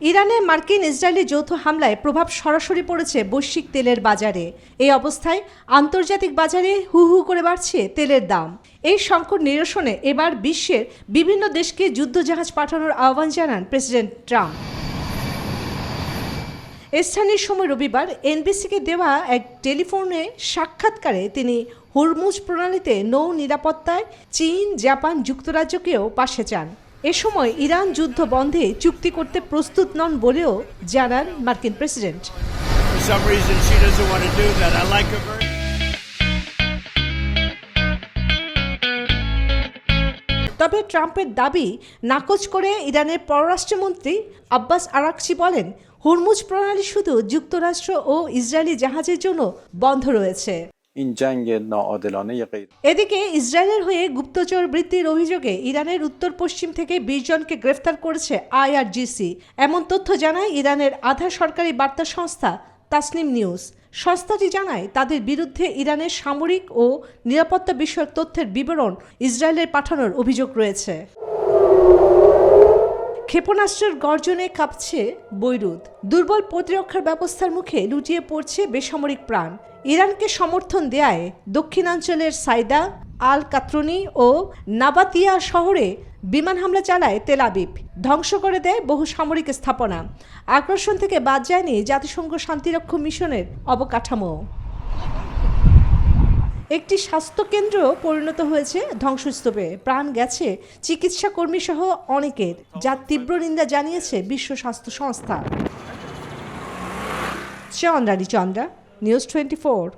ইরানে মার্কিন ইসরায়েলি যৌথ হামলায় প্রভাব সরাসরি পড়েছে বৈশ্বিক তেলের বাজারে। এই অবস্থায় আন্তর্জাতিক বাজারে হু হু করে বাড়ছে তেলের দাম। এই সংকট নিরসনে এবার বিশ্বের বিভিন্ন দেশকে যুদ্ধজাহাজ পাঠানোর আহ্বান জানান প্রেসিডেন্ট ট্রাম্প। স্থানীয় সময় রবিবার এনবিসিকে দেওয়া এক টেলিফোনে সাক্ষাৎকারে তিনি হরমুজ প্রণালীতে নৌ নিরাপত্তায় চীন, জাপান, যুক্তরাজ্যকেও পাশে চান। এ সময় ইরান যুদ্ধ বন্ধে চুক্তি করতে প্রস্তুত নন বলেও জানান মার্কিন প্রেসিডেন্ট। তবে ট্রাম্পের দাবি নাকচ করে ইরানের পররাষ্ট্রমন্ত্রী আব্বাস আরাকচি বলেন, হরমুজ প্রণালী শুধু যুক্তরাষ্ট্র ও ইসরায়েলি জাহাজের জন্য বন্ধ রয়েছে। এদিকে ইসরায়েলের হয়ে গুপ্তচর বৃত্তির অভিযোগে ইরানের উত্তর পশ্চিম থেকে 20 জনকে গ্রেফতার করেছে IRGC। এমন তথ্য জানায় ইরানের আধা সরকারি বার্তা সংস্থা তাসনিম নিউজ। সংস্থাটি জানায়, তাদের বিরুদ্ধে ইরানের সামরিক ও নিরাপত্তা বিষয়ক তথ্যের বিবরণ ইসরায়েলের পাঠানোর অভিযোগ রয়েছে। ক্ষেপণাস্ত্রের গর্জনে কাঁপছে বৈরুত। দুর্বল প্রতিরক্ষার ব্যবস্থার মুখে লুটিয়ে পড়ছে বেসামরিক প্রাণ। ইরানকে সমর্থন দেয়ায় দক্ষিণাঞ্চলের সাইদা, আল কাত্রনি ও নাবাতিয়া শহরে বিমান হামলা চালায় তেল আবিব। ধ্বংস করে দেয় বহু সামরিক স্থাপনা। আগ্রাসন থেকে বাদ যায়নি জাতিসংঘ শান্তিরক্ষা মিশনের অবকাঠামো। একটি স্বাস্থ্যকেন্দ্র পরিণত হয়েছে ধ্বংসস্তূপে। প্রাণ গেছে চিকিৎসা কর্মী সহ অনেকের, যার তীব্র নিন্দা জানিয়েছে বিশ্ব স্বাস্থ্য সংস্থা। চন্দ্রা, নিউজ 24।